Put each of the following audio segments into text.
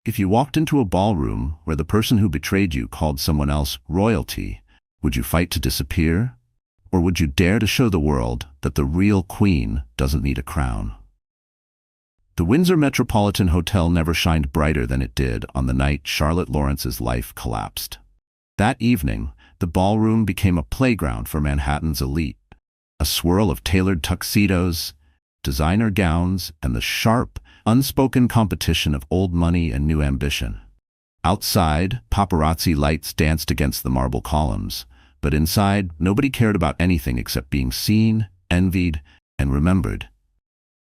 If you walked into a ballroom where the person who betrayed you called someone else royalty, would you fight to disappear? Or would you dare to show the world that the real queen doesn't need a crown? The Windsor Metropolitan Hotel never shined brighter than it did on the night Charlotte Lawrence's life collapsed. That evening, the ballroom became a playground for Manhattan's elite, a swirl of tailored tuxedos, designer gowns, and the sharp, unspoken competition of old money and new ambition. Outside, paparazzi lights danced against the marble columns, but inside, nobody cared about anything except being seen, envied, and remembered.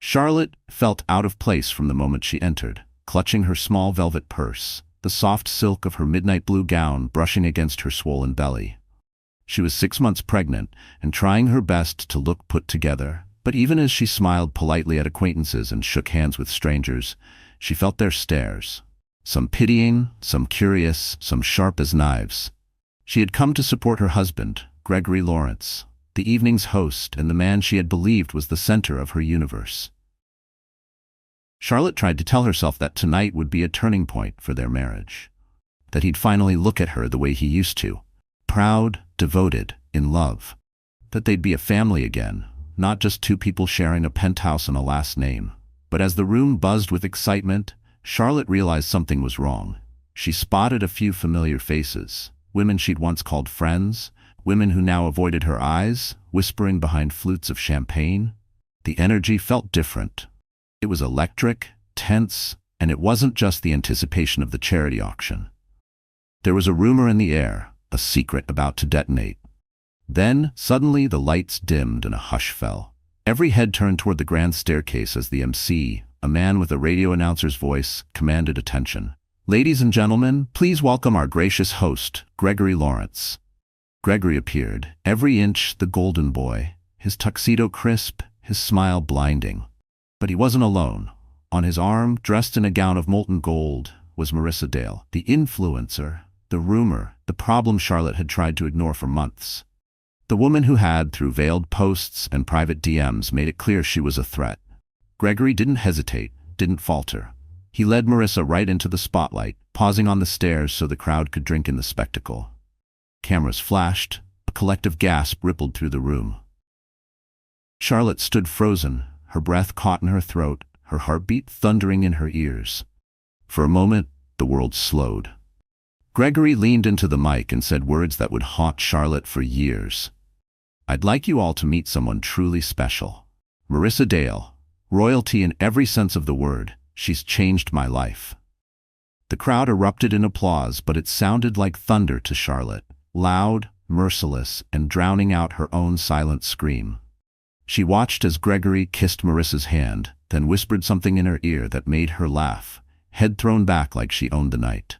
Charlotte felt out of place from the moment she entered, clutching her small velvet purse, the soft silk of her midnight blue gown brushing against her swollen belly. She was 6 months pregnant and trying her best to look put together, but even as she smiled politely at acquaintances and shook hands with strangers, she felt their stares. Some pitying, some curious, some sharp as knives. She had come to support her husband, Gregory Lawrence, the evening's host and the man she had believed was the center of her universe. Charlotte tried to tell herself that tonight would be a turning point for their marriage, that he'd finally look at her the way he used to, proud, devoted, in love, that they'd be a family again, not just two people sharing a penthouse and a last name. But as the room buzzed with excitement, Charlotte realized something was wrong. She spotted a few familiar faces, women she'd once called friends, women who now avoided her eyes, whispering behind flutes of champagne. The energy felt different. It was electric, tense, and it wasn't just the anticipation of the charity auction. There was a rumor in the air, a secret about to detonate. Then, suddenly, the lights dimmed and a hush fell. Every head turned toward the grand staircase as the MC, a man with a radio announcer's voice, commanded attention. "Ladies and gentlemen, please welcome our gracious host, Gregory Lawrence." Gregory appeared, every inch the golden boy, his tuxedo crisp, his smile blinding. But he wasn't alone. On his arm, dressed in a gown of molten gold, was Marissa Dale, the influencer, the rumor, the problem Charlotte had tried to ignore for months. The woman who had, through veiled posts and private DMs, made it clear she was a threat. Gregory didn't hesitate, didn't falter. He led Marissa right into the spotlight, pausing on the stairs so the crowd could drink in the spectacle. Cameras flashed, a collective gasp rippled through the room. Charlotte stood frozen, her breath caught in her throat, her heartbeat thundering in her ears. For a moment, the world slowed. Gregory leaned into the mic and said words that would haunt Charlotte for years. "I'd like you all to meet someone truly special. Marissa Dale, royalty in every sense of the word. She's changed my life." The crowd erupted in applause, but it sounded like thunder to Charlotte, loud, merciless, and drowning out her own silent scream. She watched as Gregory kissed Marissa's hand, then whispered something in her ear that made her laugh, head thrown back like she owned the night.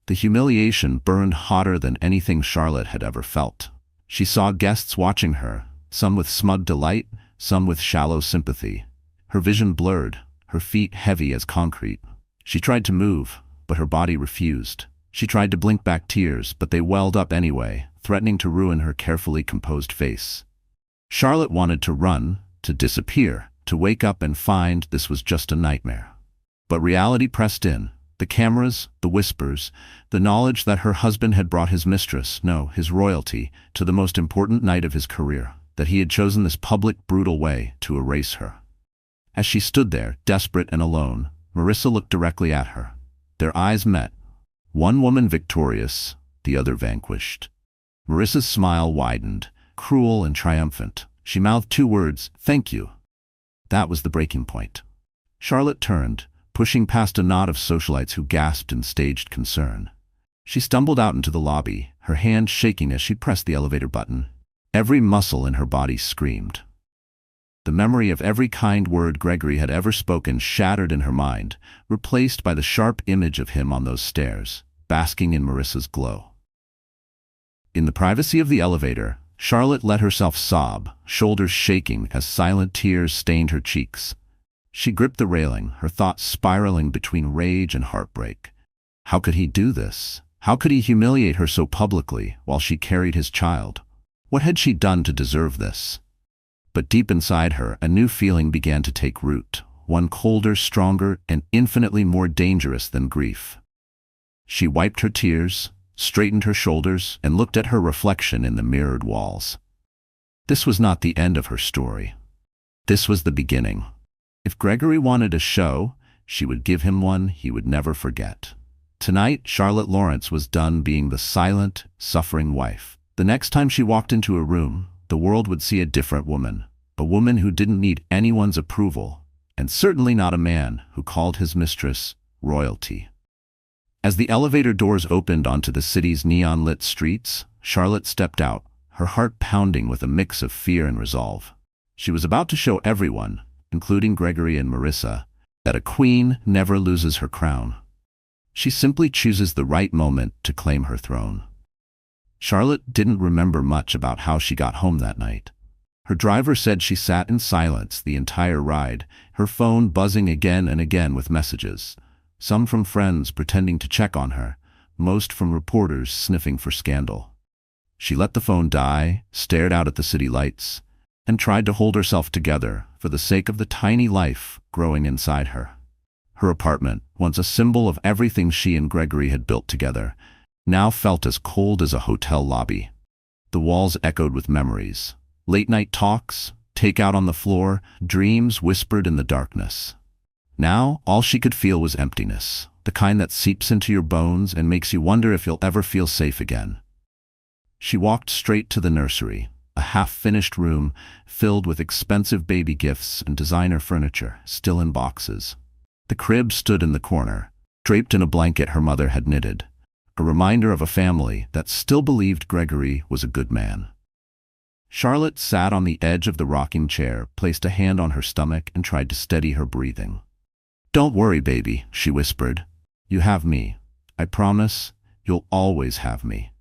The humiliation burned hotter than anything Charlotte had ever felt. She saw guests watching her, some with smug delight, some with shallow sympathy. Her vision blurred, her feet heavy as concrete. She tried to move, but her body refused. She tried to blink back tears, but they welled up anyway, threatening to ruin her carefully composed face. Charlotte wanted to run, to disappear, to wake up and find this was just a nightmare. But reality pressed in. The cameras, the whispers, the knowledge that her husband had brought his mistress, no, his royalty, to the most important night of his career, that he had chosen this public, brutal way to erase her. As she stood there, desperate and alone, Marissa looked directly at her. Their eyes met. One woman victorious, the other vanquished. Marissa's smile widened, cruel and triumphant. She mouthed two words, "Thank you." That was the breaking point. Charlotte turned, pushing past a knot of socialites who gasped in staged concern. She stumbled out into the lobby, her hand shaking as she pressed the elevator button. Every muscle in her body screamed. The memory of every kind word Gregory had ever spoken shattered in her mind, replaced by the sharp image of him on those stairs, basking in Marissa's glow. In the privacy of the elevator, Charlotte let herself sob, shoulders shaking as silent tears stained her cheeks. She gripped the railing, her thoughts spiraling between rage and heartbreak. How could he do this? How could he humiliate her so publicly while she carried his child? What had she done to deserve this? But deep inside her, a new feeling began to take root, one colder, stronger, and infinitely more dangerous than grief. She wiped her tears, straightened her shoulders, and looked at her reflection in the mirrored walls. This was not the end of her story. This was the beginning. If Gregory wanted a show, she would give him one he would never forget. Tonight, Charlotte Lawrence was done being the silent, suffering wife. The next time she walked into a room, the world would see a different woman. A woman who didn't need anyone's approval, and certainly not a man who called his mistress royalty. As the elevator doors opened onto the city's neon-lit streets, Charlotte stepped out, her heart pounding with a mix of fear and resolve. She was about to show everyone, including Gregory and Marissa, that a queen never loses her crown. She simply chooses the right moment to claim her throne. Charlotte didn't remember much about how she got home that night. Her driver said she sat in silence the entire ride, her phone buzzing again and again with messages, some from friends pretending to check on her, most from reporters sniffing for scandal. She let the phone die, stared out at the city lights, and tried to hold herself together for the sake of the tiny life growing inside her. Her apartment, once a symbol of everything she and Gregory had built together, now felt as cold as a hotel lobby. The walls echoed with memories. Late-night talks, takeout on the floor, dreams whispered in the darkness. Now, all she could feel was emptiness, the kind that seeps into your bones and makes you wonder if you'll ever feel safe again. She walked straight to the nursery, a half-finished room filled with expensive baby gifts and designer furniture, still in boxes. The crib stood in the corner, draped in a blanket her mother had knitted, a reminder of a family that still believed Gregory was a good man. Charlotte sat on the edge of the rocking chair, placed a hand on her stomach, and tried to steady her breathing. "Don't worry, baby," she whispered. "You have me. I promise you'll always have me."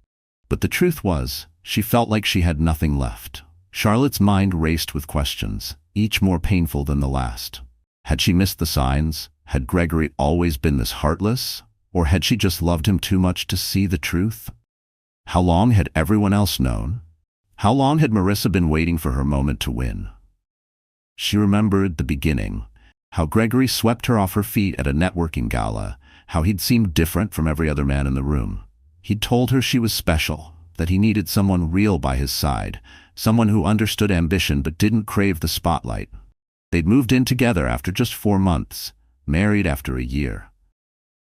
But the truth was, she felt like she had nothing left. Charlotte's mind raced with questions, each more painful than the last. Had she missed the signs? Had Gregory always been this heartless? Or had she just loved him too much to see the truth? How long had everyone else known? How long had Marissa been waiting for her moment to win? She remembered the beginning, how Gregory swept her off her feet at a networking gala, how he'd seemed different from every other man in the room. He'd told her she was special, that he needed someone real by his side, someone who understood ambition but didn't crave the spotlight. They'd moved in together after just 4 months, married after a year.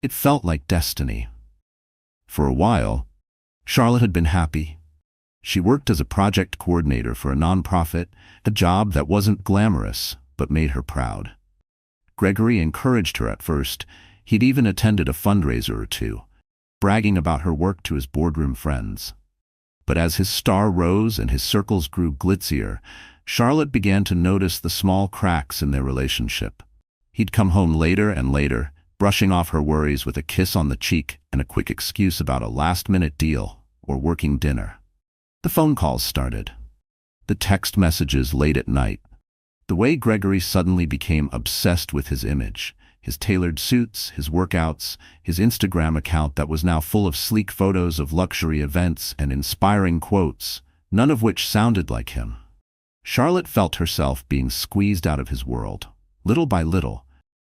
It felt like destiny. For a while, Charlotte had been happy. She worked as a project coordinator for a nonprofit, a job that wasn't glamorous but made her proud. Gregory encouraged her at first. He'd even attended a fundraiser or two, bragging about her work to his boardroom friends. But as his star rose and his circles grew glitzier, Charlotte began to notice the small cracks in their relationship. He'd come home later and later, brushing off her worries with a kiss on the cheek and a quick excuse about a last-minute deal or working dinner. The phone calls started. The text messages late at night. The way Gregory suddenly became obsessed with his image, his tailored suits, his workouts, his Instagram account that was now full of sleek photos of luxury events and inspiring quotes, none of which sounded like him. Charlotte felt herself being squeezed out of his world, little by little,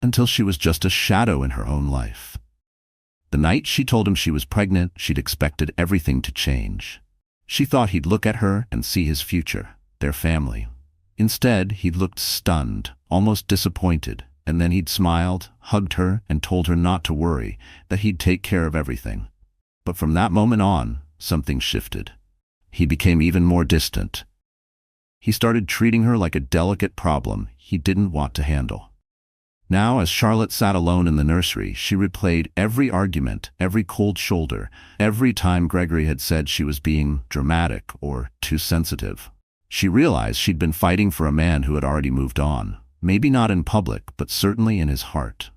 until she was just a shadow in her own life. The night she told him she was pregnant, she'd expected everything to change. She thought he'd look at her and see his future, their family. Instead, he'd looked stunned, almost disappointed, and then he'd smiled, hugged her, and told her not to worry, that he'd take care of everything. But from that moment on, something shifted. He became even more distant. He started treating her like a delicate problem he didn't want to handle. Now, as Charlotte sat alone in the nursery, she replayed every argument, every cold shoulder, every time Gregory had said she was being dramatic or too sensitive. She realized she'd been fighting for a man who had already moved on, maybe not in public, but certainly in his heart.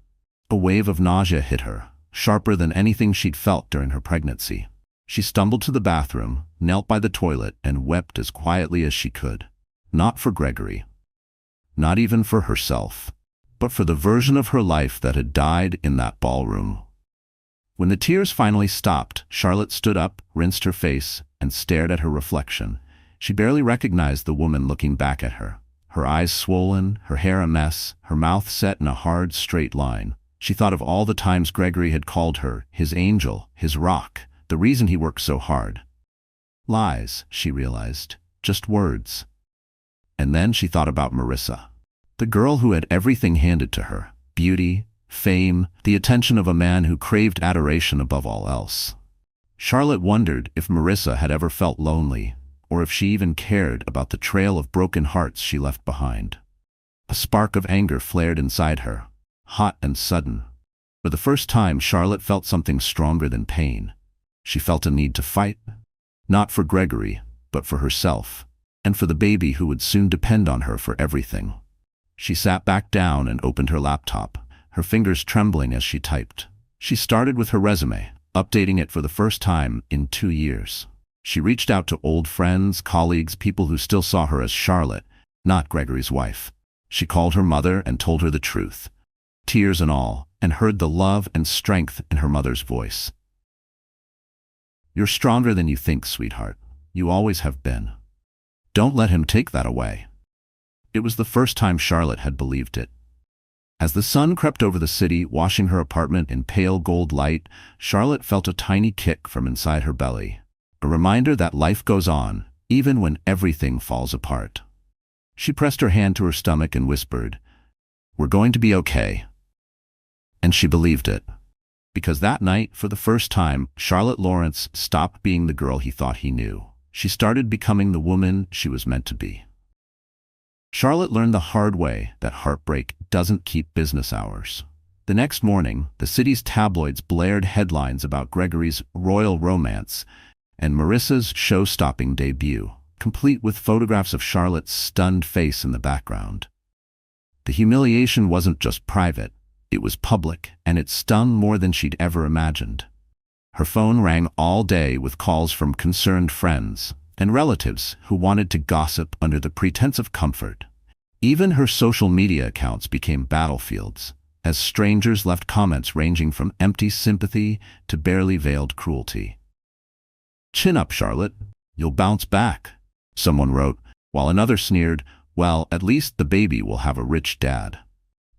A wave of nausea hit her, sharper than anything she'd felt during her pregnancy. She stumbled to the bathroom, knelt by the toilet, and wept as quietly as she could. Not for Gregory. Not even for herself. But for the version of her life that had died in that ballroom. When the tears finally stopped, Charlotte stood up, rinsed her face, and stared at her reflection. She barely recognized the woman looking back at her. her eyes swollen, her hair a mess, her mouth set in a hard, straight line. She thought of all the times Gregory had called her his angel, his rock, the reason he worked so hard. Lies, she realized, just words. And then she thought about Marissa, the girl who had everything handed to her, beauty, fame, the attention of a man who craved adoration above all else. Charlotte wondered if Marissa had ever felt lonely, or if she even cared about the trail of broken hearts she left behind. A spark of anger flared inside her, hot and sudden. For the first time, Charlotte felt something stronger than pain. She felt a need to fight, not for Gregory, but for herself, and for the baby who would soon depend on her for everything. She sat back down and opened her laptop, her fingers trembling as she typed. She started with her resume, updating it for the first time in 2 years. She reached out to old friends, colleagues, people who still saw her as Charlotte, not Gregory's wife. She called her mother and told her the truth, tears and all, and heard the love and strength in her mother's voice. "You're stronger than you think, sweetheart. You always have been. Don't let him take that away." It was the first time Charlotte had believed it. As the sun crept over the city, washing her apartment in pale gold light, Charlotte felt a tiny kick from inside her belly, a reminder that life goes on, even when everything falls apart. She pressed her hand to her stomach and whispered, "We're going to be okay." And she believed it. Because that night, for the first time, Charlotte Lawrence stopped being the girl he thought he knew. She started becoming the woman she was meant to be. Charlotte learned the hard way that heartbreak doesn't keep business hours. The next morning, the city's tabloids blared headlines about Gregory's royal romance and Marissa's show-stopping debut, complete with photographs of Charlotte's stunned face in the background. The humiliation wasn't just private, it was public, and it stung more than she'd ever imagined. Her phone rang all day with calls from concerned friends and relatives who wanted to gossip under the pretense of comfort. Even her social media accounts became battlefields, as strangers left comments ranging from empty sympathy to barely veiled cruelty. "Chin up, Charlotte. You'll bounce back," someone wrote, while another sneered, "Well, at least the baby will have a rich dad."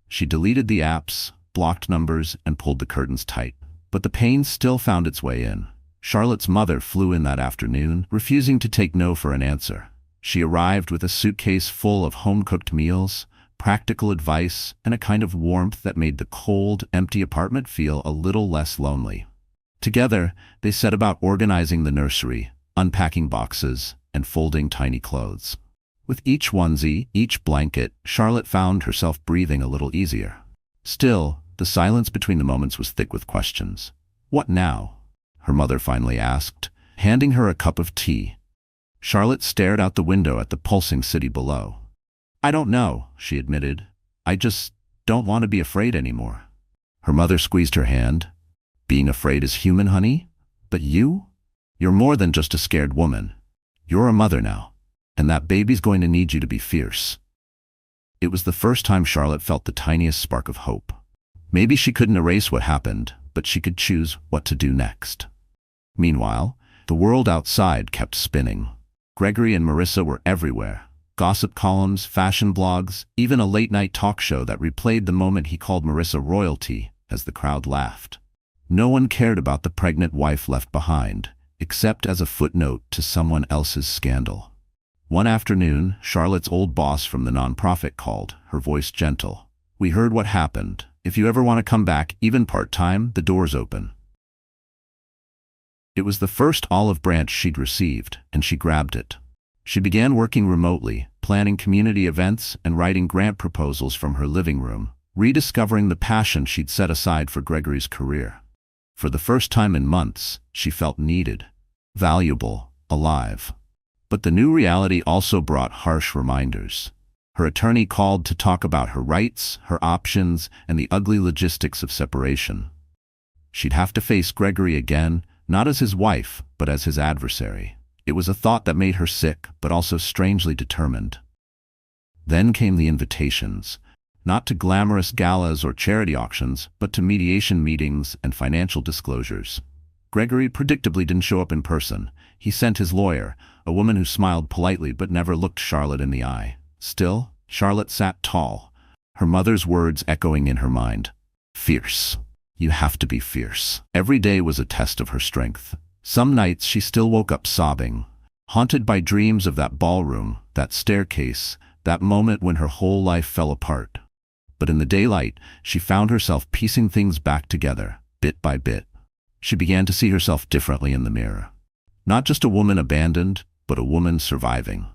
She deleted the apps, blocked numbers, and pulled the curtains tight. But the pain still found its way in. Charlotte's mother flew in that afternoon, refusing to take no for an answer. She arrived with a suitcase full of home-cooked meals, practical advice, and a kind of warmth that made the cold, empty apartment feel a little less lonely. Together, they set about organizing the nursery, unpacking boxes, and folding tiny clothes. With each onesie, each blanket, Charlotte found herself breathing a little easier. Still, the silence between the moments was thick with questions. "What now?" her mother finally asked, handing her a cup of tea. Charlotte stared out the window at the pulsing city below. "I don't know," she admitted. "I just don't want to be afraid anymore." Her mother squeezed her hand. "Being afraid is human, honey. But you? You're more than just a scared woman. You're a mother now, and that baby's going to need you to be fierce." It was the first time Charlotte felt the tiniest spark of hope. Maybe she couldn't erase what happened, but she could choose what to do next. Meanwhile, the world outside kept spinning. Gregory and Marissa were everywhere. Gossip columns, fashion blogs, even a late-night talk show that replayed the moment he called Marissa royalty as the crowd laughed. No one cared about the pregnant wife left behind, except as a footnote to someone else's scandal. One afternoon, Charlotte's old boss from the nonprofit called, her voice gentle. "We heard what happened. If you ever want to come back, even part-time, the door's open." It was the first olive branch she'd received, and she grabbed it. She began working remotely, planning community events and writing grant proposals from her living room, rediscovering the passion she'd set aside for Gregory's career. For the first time in months, she felt needed, valuable, alive. But the new reality also brought harsh reminders. Her attorney called to talk about her rights, her options, and the ugly logistics of separation. She'd have to face Gregory again, not as his wife, but as his adversary. It was a thought that made her sick, but also strangely determined. Then came the invitations, not to glamorous galas or charity auctions, but to mediation meetings and financial disclosures. Gregory predictably didn't show up in person. He sent his lawyer, a woman who smiled politely but never looked Charlotte in the eye. Still, Charlotte sat tall, her mother's words echoing in her mind. Fierce. You have to be fierce. Every day was a test of her strength. Some nights she still woke up sobbing, haunted by dreams of that ballroom, that staircase, that moment when her whole life fell apart. But in the daylight, she found herself piecing things back together, bit by bit. She began to see herself differently in the mirror. Not just a woman abandoned, but a woman surviving.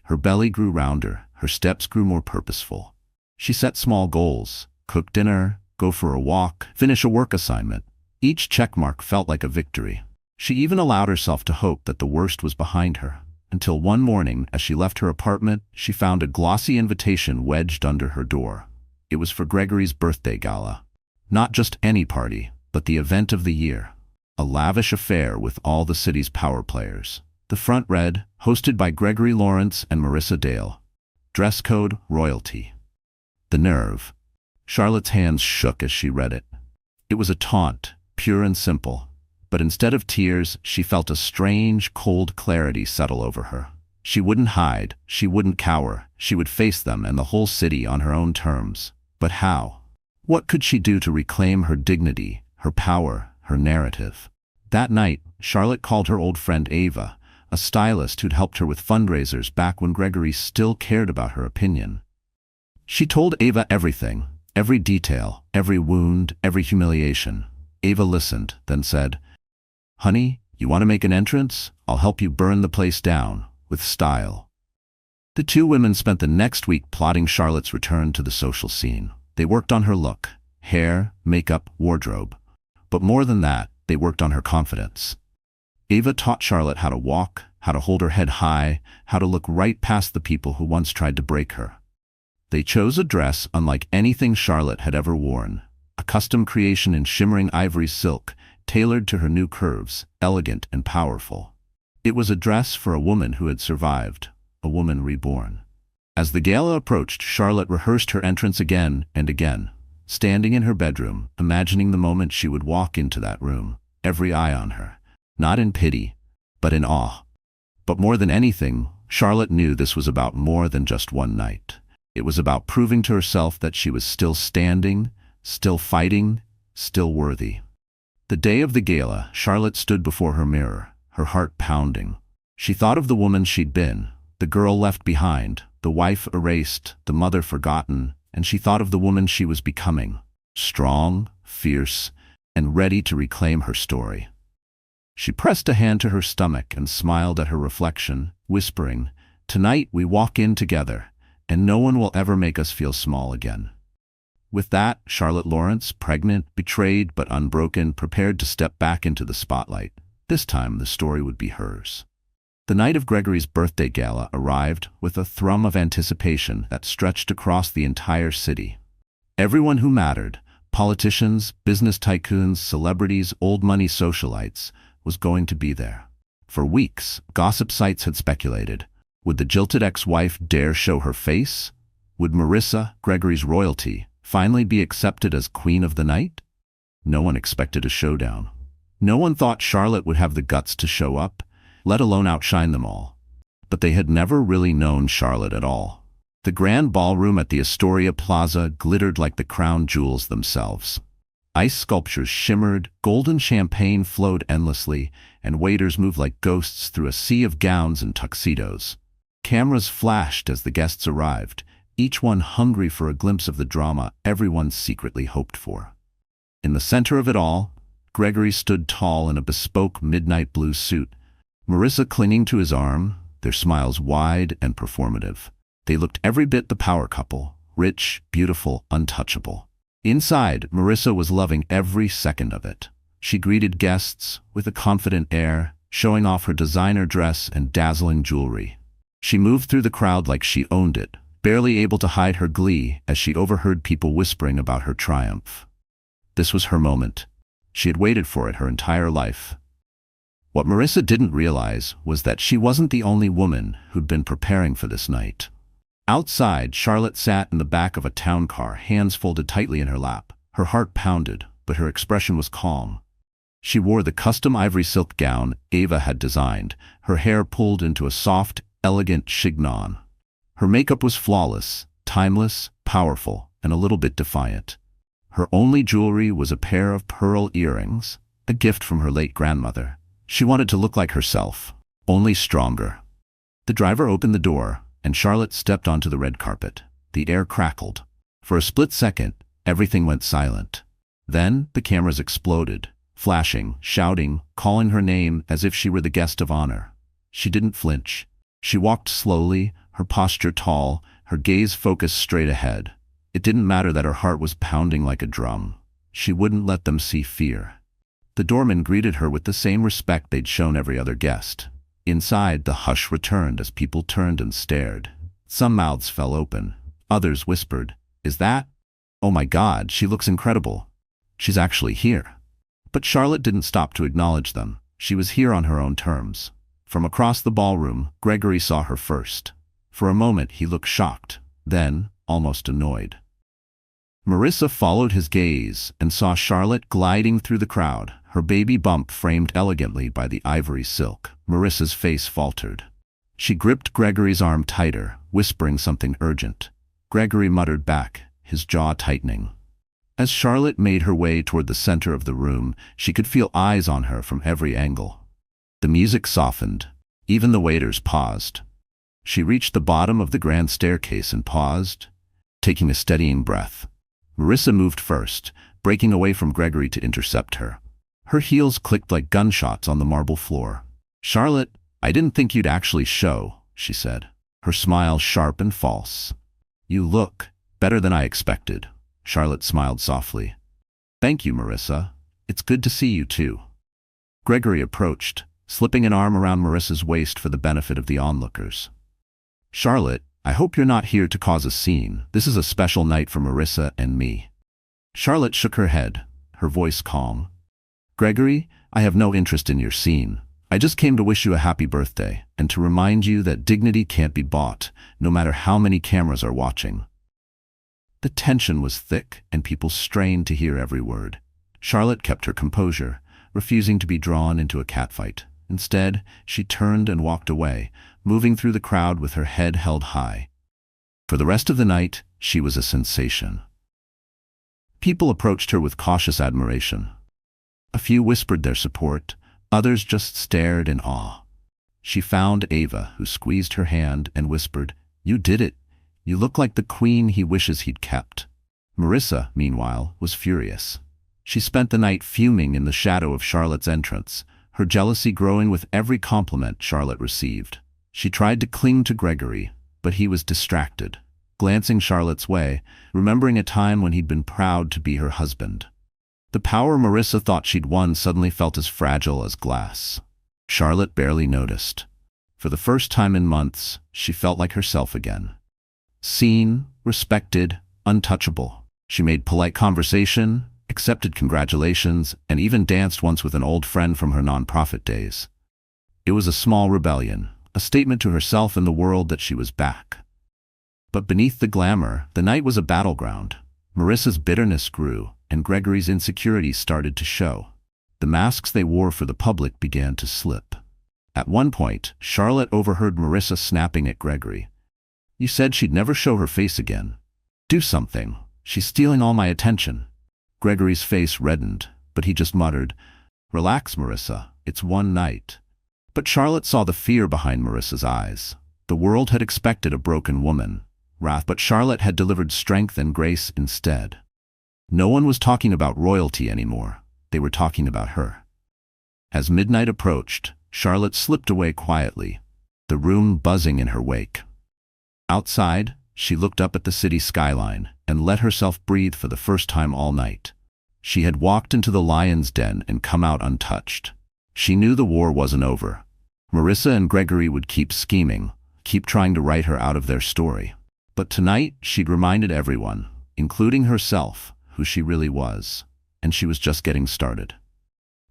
Her belly grew rounder, her steps grew more purposeful. She set small goals: cook dinner, go for a walk, finish a work assignment. Each checkmark felt like a victory. She even allowed herself to hope that the worst was behind her, until one morning, as she left her apartment, she found a glossy invitation wedged under her door. It was for Gregory's birthday gala. Not just any party, but the event of the year. A lavish affair with all the city's power players. The front read, hosted by Gregory Lawrence and Marissa Dale. Dress code, royalty. The nerve. Charlotte's hands shook as she read it. It was a taunt, pure and simple. But instead of tears, she felt a strange, cold clarity settle over her. She wouldn't hide, she wouldn't cower, she would face them and the whole city on her own terms. But how? What could she do to reclaim her dignity, her power, her narrative? That night, Charlotte called her old friend Ava, a stylist who'd helped her with fundraisers back when Gregory still cared about her opinion. She told Ava everything, every detail, every wound, every humiliation. Ava listened, then said, "Honey, you want to make an entrance? I'll help you burn the place down, with style." The two women spent the next week plotting Charlotte's return to the social scene. They worked on her look, hair, makeup, wardrobe. But more than that, they worked on her confidence. Ava taught Charlotte how to walk, how to hold her head high, how to look right past the people who once tried to break her. They chose a dress unlike anything Charlotte had ever worn, a custom creation in shimmering ivory silk, tailored to her new curves, elegant and powerful. It was a dress for a woman who had survived, a woman reborn. As the gala approached, Charlotte rehearsed her entrance again and again, standing in her bedroom, imagining the moment she would walk into that room, every eye on her, not in pity, but in awe. But more than anything, Charlotte knew this was about more than just one night. It was about proving to herself that she was still standing, still fighting, still worthy. The day of the gala, Charlotte stood before her mirror, her heart pounding. She thought of the woman she'd been, the girl left behind, the wife erased, the mother forgotten, and she thought of the woman she was becoming, strong, fierce, and ready to reclaim her story. She pressed a hand to her stomach and smiled at her reflection, whispering, "Tonight we walk in together, and no one will ever make us feel small again." With that, Charlotte Lawrence, pregnant, betrayed but unbroken, prepared to step back into the spotlight. This time the story would be hers. The night of Gregory's birthday gala arrived with a thrum of anticipation that stretched across the entire city. Everyone who mattered, politicians, business tycoons, celebrities, old-money socialites, was going to be there. For weeks, gossip sites had speculated. Would the jilted ex-wife dare show her face? Would Marissa, Gregory's royalty, finally be accepted as queen of the night? No one expected a showdown. No one thought Charlotte would have the guts to show up, let alone outshine them all. But they had never really known Charlotte at all. The grand ballroom at the Astoria Plaza glittered like the crown jewels themselves. Ice sculptures shimmered, golden champagne flowed endlessly, and waiters moved like ghosts through a sea of gowns and tuxedos. Cameras flashed as the guests arrived, each one hungry for a glimpse of the drama everyone secretly hoped for. In the center of it all, Gregory stood tall in a bespoke midnight blue suit, Marissa clinging to his arm, their smiles wide and performative. They looked every bit the power couple, rich, beautiful, untouchable. Inside, Marissa was loving every second of it. She greeted guests with a confident air, showing off her designer dress and dazzling jewelry. She moved through the crowd like she owned it, barely able to hide her glee as she overheard people whispering about her triumph. This was her moment. She had waited for it her entire life. What Marissa didn't realize was that she wasn't the only woman who'd been preparing for this night. Outside, Charlotte sat in the back of a town car, hands folded tightly in her lap. Her heart pounded, but her expression was calm. She wore the custom ivory silk gown Ava had designed, her hair pulled into a soft, elegant chignon. Her makeup was flawless, timeless, powerful, and a little bit defiant. Her only jewelry was a pair of pearl earrings, a gift from her late grandmother. She wanted to look like herself, only stronger. The driver opened the door, and Charlotte stepped onto the red carpet. The air crackled. For a split second, everything went silent. Then the cameras exploded, flashing, shouting, calling her name as if she were the guest of honor. She didn't flinch. She walked slowly, her posture tall, her gaze focused straight ahead. It didn't matter that her heart was pounding like a drum. She wouldn't let them see fear. The doorman greeted her with the same respect they'd shown every other guest. Inside, the hush returned as people turned and stared. Some mouths fell open. Others whispered, "Is that? Oh my God, she looks incredible. She's actually here." But Charlotte didn't stop to acknowledge them. She was here on her own terms. From across the ballroom, Gregory saw her first. For a moment, he looked shocked, then almost annoyed. Marissa followed his gaze and saw Charlotte gliding through the crowd, her baby bump framed elegantly by the ivory silk. Marissa's face faltered. She gripped Gregory's arm tighter, whispering something urgent. Gregory muttered back, his jaw tightening. As Charlotte made her way toward the center of the room, she could feel eyes on her from every angle. The music softened. Even the waiters paused. She reached the bottom of the grand staircase and paused, taking a steadying breath. Marissa moved first, breaking away from Gregory to intercept her. Her heels clicked like gunshots on the marble floor. "Charlotte, I didn't think you'd actually show," she said, her smile sharp and false. "You look better than I expected." Charlotte smiled softly. "Thank you, Marissa. It's good to see you too." Gregory approached, slipping an arm around Marissa's waist for the benefit of the onlookers. "Charlotte, I hope you're not here to cause a scene. This is a special night for Marissa and me." Charlotte shook her head, her voice calm. "Gregory, I have no interest in your scene. I just came to wish you a happy birthday and to remind you that dignity can't be bought, no matter how many cameras are watching." The tension was thick, and people strained to hear every word. Charlotte kept her composure, refusing to be drawn into a catfight. Instead, she turned and walked away, moving through the crowd with her head held high. For the rest of the night, she was a sensation. People approached her with cautious admiration. A few whispered their support, others just stared in awe. She found Ava, who squeezed her hand and whispered, "You did it. You look like the queen he wishes he'd kept." Marissa, meanwhile, was furious. She spent the night fuming in the shadow of Charlotte's entrance, her jealousy growing with every compliment Charlotte received. She tried to cling to Gregory, but he was distracted, glancing Charlotte's way, remembering a time when he'd been proud to be her husband. The power Marissa thought she'd won suddenly felt as fragile as glass. Charlotte barely noticed. For the first time in months, she felt like herself again. Seen, respected, untouchable. She made polite conversation, accepted congratulations, and even danced once with an old friend from her nonprofit days. It was a small rebellion, a statement to herself and the world that she was back. But beneath the glamour, the night was a battleground. Marissa's bitterness grew, and Gregory's insecurities started to show. The masks they wore for the public began to slip. At one point, Charlotte overheard Marissa snapping at Gregory. "You said she'd never show her face again. Do something. She's stealing all my attention." Gregory's face reddened, but he just muttered, "Relax, Marissa. It's one night." But Charlotte saw the fear behind Marissa's eyes. The world had expected a broken woman, wrath, but Charlotte had delivered strength and grace instead. No one was talking about royalty anymore. They were talking about her. As midnight approached, Charlotte slipped away quietly, the room buzzing in her wake. Outside, she looked up at the city skyline and let herself breathe for the first time all night. She had walked into the lion's den and come out untouched. She knew the war wasn't over. Marissa and Gregory would keep scheming, keep trying to write her out of their story. But tonight, she'd reminded everyone, including herself, who she really was, and she was just getting started.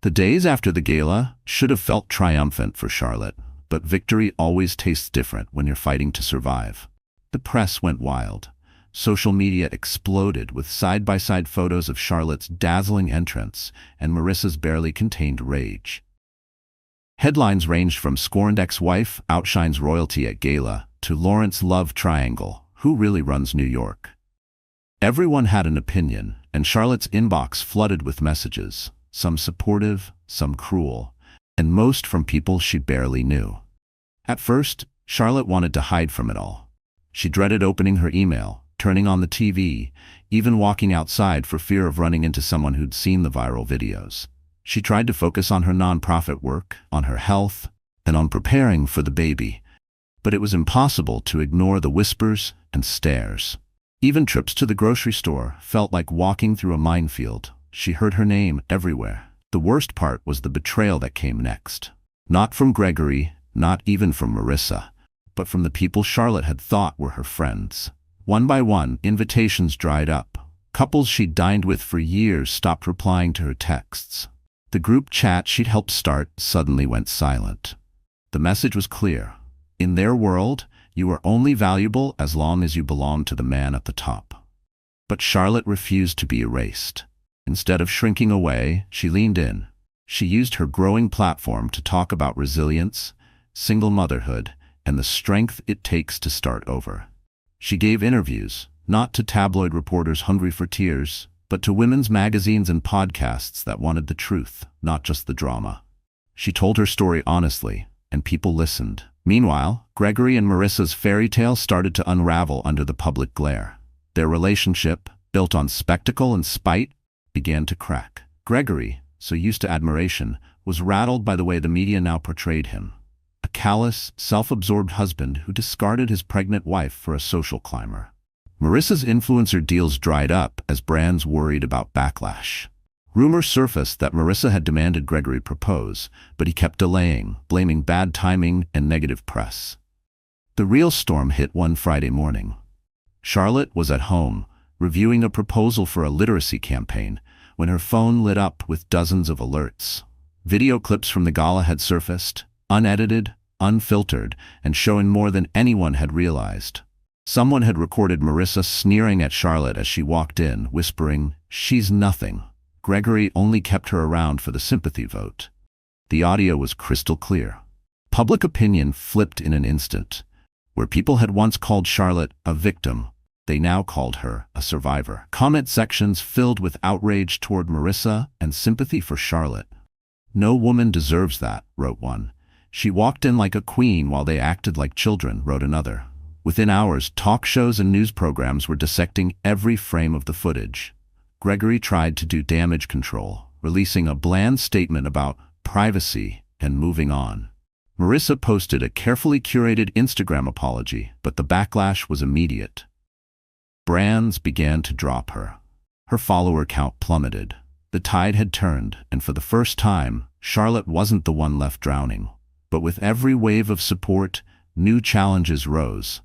The days after the gala should have felt triumphant for Charlotte, but victory always tastes different when you're fighting to survive. The press went wild. Social media exploded with side-by-side photos of Charlotte's dazzling entrance and Marissa's barely contained rage. Headlines ranged from "Scorned ex-wife outshines royalty at gala" to "Lawrence love triangle, Who really runs New York? Everyone had an opinion, and Charlotte's inbox flooded with messages, some supportive, some cruel, and most from people she barely knew. At first, Charlotte wanted to hide from it all. She dreaded opening her email, turning on the TV, even walking outside for fear of running into someone who'd seen the viral videos. She tried to focus on her nonprofit work, on her health, and on preparing for the baby. But it was impossible to ignore the whispers and stares. Even trips to the grocery store felt like walking through a minefield. She heard her name everywhere. The worst part was the betrayal that came next. Not from Gregory, not even from Marissa, but from the people Charlotte had thought were her friends. One by one, invitations dried up. Couples she'd dined with for years stopped replying to her texts. The group chat she'd helped start suddenly went silent. The message was clear. In their world, you are only valuable as long as you belong to the man at the top. But Charlotte refused to be erased. Instead of shrinking away, she leaned in. She used her growing platform to talk about resilience, single motherhood, and the strength it takes to start over. She gave interviews, not to tabloid reporters hungry for tears, but to women's magazines and podcasts that wanted the truth, not just the drama. She told her story honestly, and people listened. Meanwhile, Gregory and Marissa's fairy tale started to unravel under the public glare. Their relationship, built on spectacle and spite, began to crack. Gregory, so used to admiration, was rattled by the way the media now portrayed him. A callous, self-absorbed husband who discarded his pregnant wife for a social climber. Marissa's influencer deals dried up as brands worried about backlash. Rumors surfaced that Marissa had demanded Gregory propose, but he kept delaying, blaming bad timing and negative press. The real storm hit one Friday morning. Charlotte was at home, reviewing a proposal for a literacy campaign, when her phone lit up with dozens of alerts. Video clips from the gala had surfaced, unedited, unfiltered, and showing more than anyone had realized. Someone had recorded Marissa sneering at Charlotte as she walked in, whispering, "She's nothing." Gregory only kept her around for the sympathy vote. The audio was crystal clear. Public opinion flipped in an instant. Where people had once called Charlotte a victim, they now called her a survivor. Comment sections filled with outrage toward Marissa and sympathy for Charlotte. "No woman deserves that," wrote one. "She walked in like a queen while they acted like children," wrote another. Within hours, talk shows and news programs were dissecting every frame of the footage. Gregory tried to do damage control, releasing a bland statement about privacy and moving on. Marissa posted a carefully curated Instagram apology, but the backlash was immediate. Brands began to drop her. Her follower count plummeted. The tide had turned, and for the first time, Charlotte wasn't the one left drowning. But with every wave of support, new challenges rose.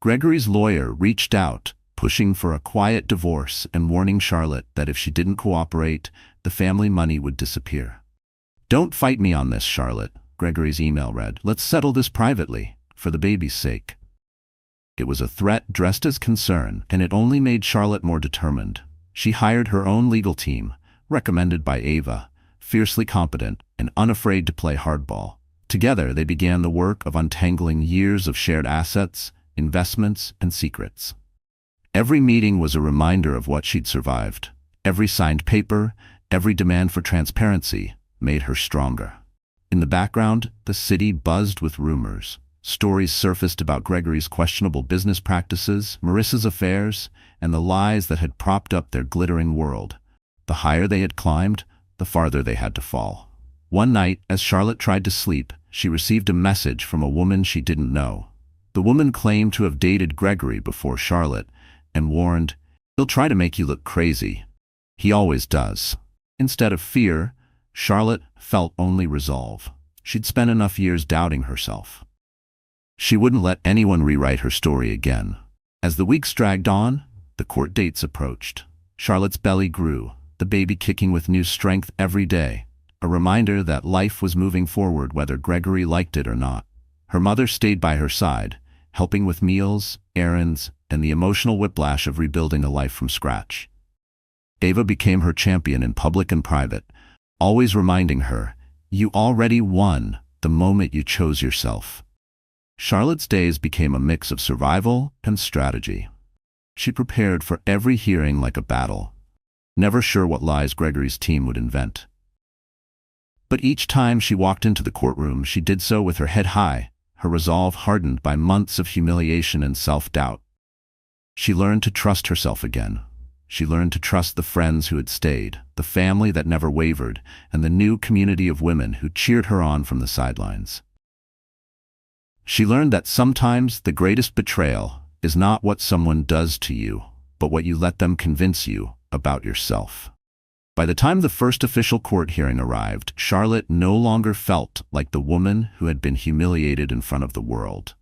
Gregory's lawyer reached out, pushing for a quiet divorce and warning Charlotte that if she didn't cooperate, the family money would disappear. "Don't fight me on this, Charlotte," Gregory's email read. "Let's settle this privately, for the baby's sake." It was a threat dressed as concern, and it only made Charlotte more determined. She hired her own legal team, recommended by Ava, fiercely competent and unafraid to play hardball. Together, they began the work of untangling years of shared assets, investments, and secrets. Every meeting was a reminder of what she'd survived. Every signed paper, every demand for transparency made her stronger. In the background, the city buzzed with rumors. Stories surfaced about Gregory's questionable business practices, Marissa's affairs, and the lies that had propped up their glittering world. The higher they had climbed, the farther they had to fall. One night, as Charlotte tried to sleep, she received a message from a woman she didn't know. The woman claimed to have dated Gregory before Charlotte, and warned, "He'll try to make you look crazy. He always does." Instead of fear, Charlotte felt only resolve. She'd spent enough years doubting herself. She wouldn't let anyone rewrite her story again. As the weeks dragged on, the court dates approached. Charlotte's belly grew, the baby kicking with new strength every day, a reminder that life was moving forward whether Gregory liked it or not. Her mother stayed by her side, helping with meals, errands, and the emotional whiplash of rebuilding a life from scratch. Ava became her champion in public and private, always reminding her, "You already won the moment you chose yourself." Charlotte's days became a mix of survival and strategy. She prepared for every hearing like a battle, never sure what lies Gregory's team would invent. But each time she walked into the courtroom, she did so with her head high, her resolve hardened by months of humiliation and self-doubt. She learned to trust herself again. She learned to trust the friends who had stayed, the family that never wavered, and the new community of women who cheered her on from the sidelines. She learned that sometimes the greatest betrayal is not what someone does to you, but what you let them convince you about yourself. By the time the first official court hearing arrived, Charlotte no longer felt like the woman who had been humiliated in front of the world.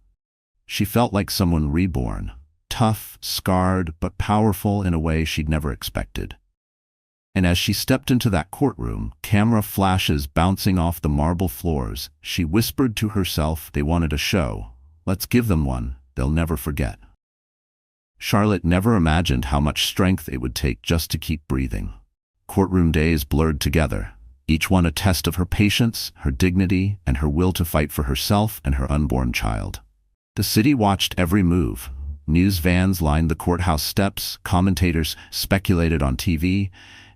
She felt like someone reborn, tough, scarred, but powerful in a way she'd never expected. And as she stepped into that courtroom, camera flashes bouncing off the marble floors, she whispered to herself, "They wanted a show. Let's give them one they'll never forget." Charlotte never imagined how much strength it would take just to keep breathing. Courtroom days blurred together, each one a test of her patience, her dignity, and her will to fight for herself and her unborn child. The city watched every move. News vans lined the courthouse steps, commentators speculated on TV,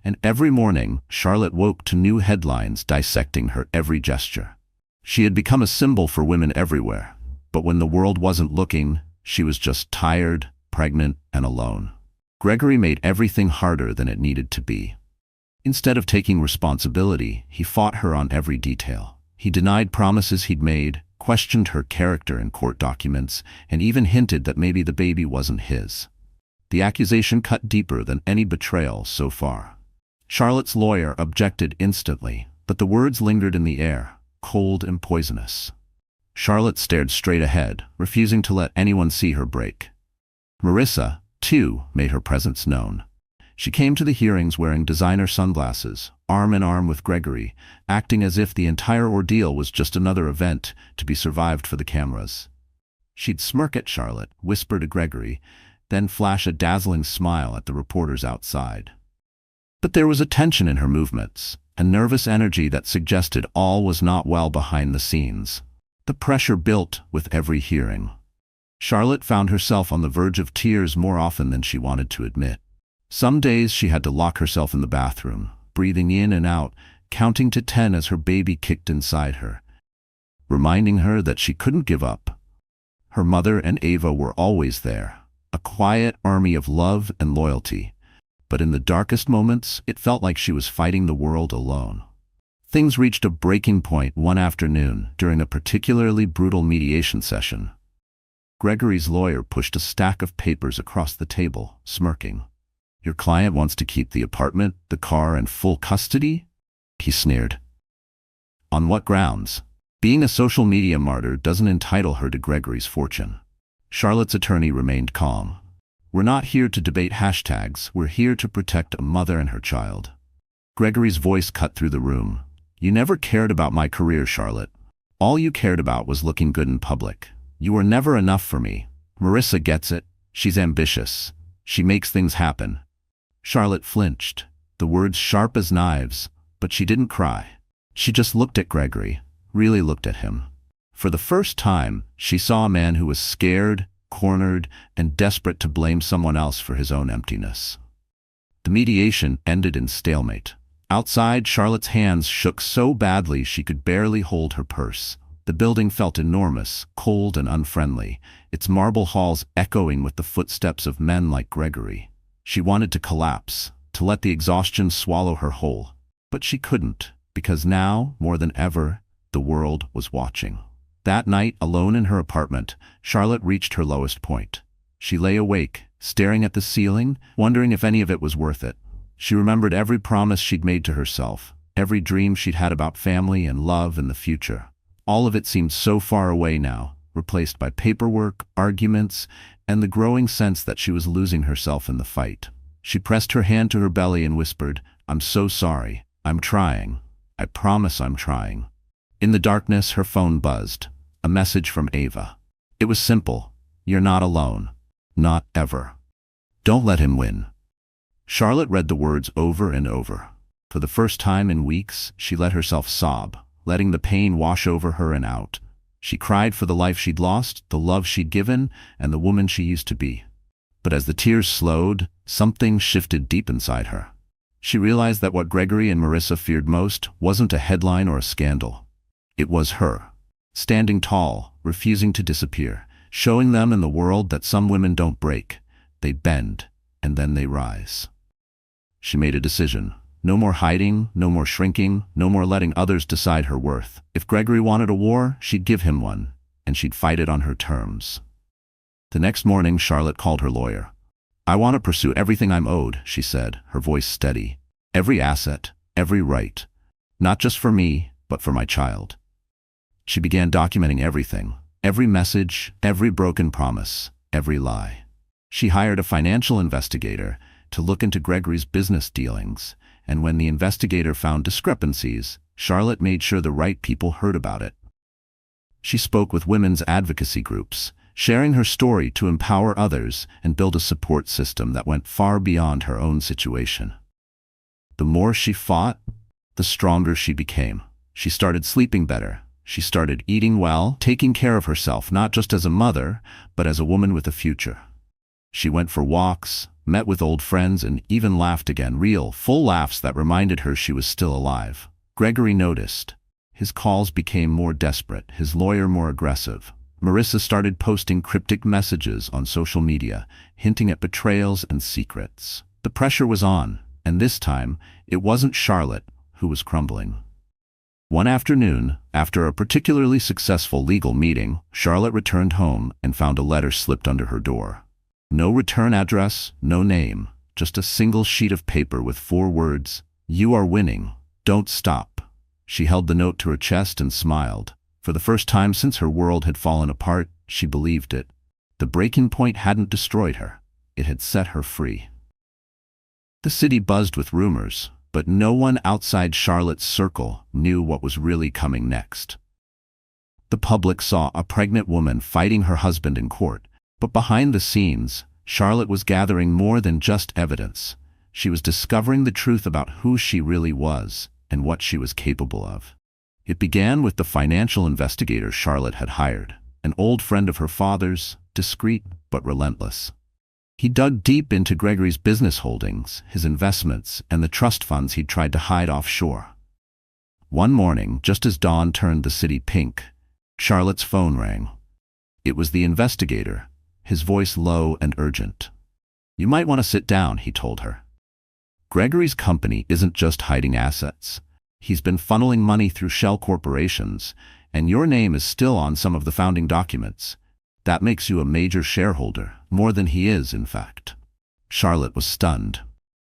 and every morning Charlotte woke to new headlines dissecting her every gesture. She had become a symbol for women everywhere, but when the world wasn't looking, she was just tired, pregnant, and alone. Gregory made everything harder than it needed to be. Instead of taking responsibility, he fought her on every detail. He denied promises he'd made, questioned her character in court documents, and even hinted that maybe the baby wasn't his. The accusation cut deeper than any betrayal so far. Charlotte's lawyer objected instantly, but the words lingered in the air, cold and poisonous. Charlotte stared straight ahead, refusing to let anyone see her break. Marissa, too, made her presence known. She came to the hearings wearing designer sunglasses, arm in arm with Gregory, acting as if the entire ordeal was just another event to be survived for the cameras. She'd smirk at Charlotte, whisper to Gregory, then flash a dazzling smile at the reporters outside. But there was a tension in her movements, a nervous energy that suggested all was not well behind the scenes. The pressure built with every hearing. Charlotte found herself on the verge of tears more often than she wanted to admit. Some days she had to lock herself in the bathroom, breathing in and out, counting to 10 as her baby kicked inside her, reminding her that she couldn't give up. Her mother and Ava were always there, a quiet army of love and loyalty, but in the darkest moments, it felt like she was fighting the world alone. Things reached a breaking point one afternoon during a particularly brutal mediation session. Gregory's lawyer pushed a stack of papers across the table, smirking. "Your client wants to keep the apartment, the car, and full custody?" he sneered. "On what grounds? Being a social media martyr doesn't entitle her to Gregory's fortune." Charlotte's attorney remained calm. "We're not here to debate hashtags, we're here to protect a mother and her child." Gregory's voice cut through the room. "You never cared about my career, Charlotte. All you cared about was looking good in public. You were never enough for me. Marissa gets it. She's ambitious. She makes things happen." Charlotte flinched, the words sharp as knives, but she didn't cry. She just looked at Gregory, really looked at him. For the first time, she saw a man who was scared, cornered, and desperate to blame someone else for his own emptiness. The mediation ended in stalemate. Outside, Charlotte's hands shook so badly she could barely hold her purse. The building felt enormous, cold and unfriendly, its marble halls echoing with the footsteps of men like Gregory. She wanted to collapse, to let the exhaustion swallow her whole. But she couldn't, because now, more than ever, the world was watching. That night, alone in her apartment, Charlotte reached her lowest point. She lay awake, staring at the ceiling, wondering if any of it was worth it. She remembered every promise she'd made to herself, every dream she'd had about family and love and the future. All of it seemed so far away now, replaced by paperwork, arguments, and the growing sense that she was losing herself in the fight. She pressed her hand to her belly and whispered, "I'm so sorry. I'm trying. I promise I'm trying." In the darkness, her phone buzzed. A message from Ava. It was simple. "You're not alone. Not ever. Don't let him win." Charlotte read the words over and over. For the first time in weeks, she let herself sob, letting the pain wash over her and out. She cried for the life she'd lost, the love she'd given, and the woman she used to be. But as the tears slowed, something shifted deep inside her. She realized that what Gregory and Marissa feared most wasn't a headline or a scandal. It was her, standing tall, refusing to disappear, showing them and the world that some women don't break. They bend, and then they rise. She made a decision. No more hiding, no more shrinking, no more letting others decide her worth. If Gregory wanted a war, she'd give him one, and she'd fight it on her terms. The next morning, Charlotte called her lawyer. "I want to pursue everything I'm owed," she said, her voice steady. "Every asset, every right. Not just for me, but for my child." She began documenting everything, every message, every broken promise, every lie. She hired a financial investigator to look into Gregory's business dealings, and when the investigator found discrepancies, Charlotte made sure the right people heard about it. She spoke with women's advocacy groups, sharing her story to empower others and build a support system that went far beyond her own situation. The more she fought, the stronger she became. She started sleeping better. She started eating well, taking care of herself not just as a mother, but as a woman with a future. She went for walks, met with old friends, and even laughed again, real, full laughs that reminded her she was still alive. Gregory noticed. His calls became more desperate, his lawyer more aggressive. Marissa started posting cryptic messages on social media, hinting at betrayals and secrets. The pressure was on, and this time, it wasn't Charlotte who was crumbling. One afternoon, after a particularly successful legal meeting, Charlotte returned home and found a letter slipped under her door. No return address, no name, just a single sheet of paper with 4 words, "You are winning. Don't stop." She held the note to her chest and smiled. For the first time since her world had fallen apart, she believed it. The breaking point hadn't destroyed her. It had set her free. The city buzzed with rumors, but no one outside Charlotte's circle knew what was really coming next. The public saw a pregnant woman fighting her husband in court, but behind the scenes, Charlotte was gathering more than just evidence. She was discovering the truth about who she really was and what she was capable of. It began with the financial investigator Charlotte had hired, an old friend of her father's, discreet but relentless. He dug deep into Gregory's business holdings, his investments, and the trust funds he'd tried to hide offshore. One morning, just as dawn turned the city pink, Charlotte's phone rang. It was the investigator, his voice low and urgent. "You might want to sit down," he told her. "Gregory's company isn't just hiding assets. He's been funneling money through shell corporations, and your name is still on some of the founding documents. That makes you a major shareholder, more than he is, in fact." Charlotte was stunned.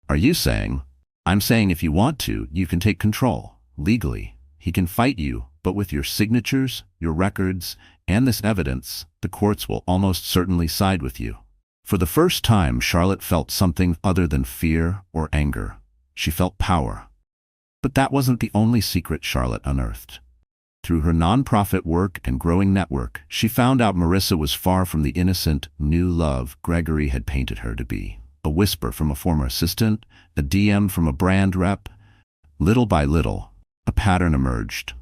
"Are you saying?" "I'm saying if you want to, you can take control. Legally, he can fight you, but with your signatures, your records, and this evidence, the courts will almost certainly side with you." For the first time, Charlotte felt something other than fear or anger. She felt power. But that wasn't the only secret Charlotte unearthed. Through her nonprofit work and growing network, she found out Marissa was far from the innocent, new love Gregory had painted her to be. A whisper from a former assistant, a DM from a brand rep. Little by little, a pattern emerged.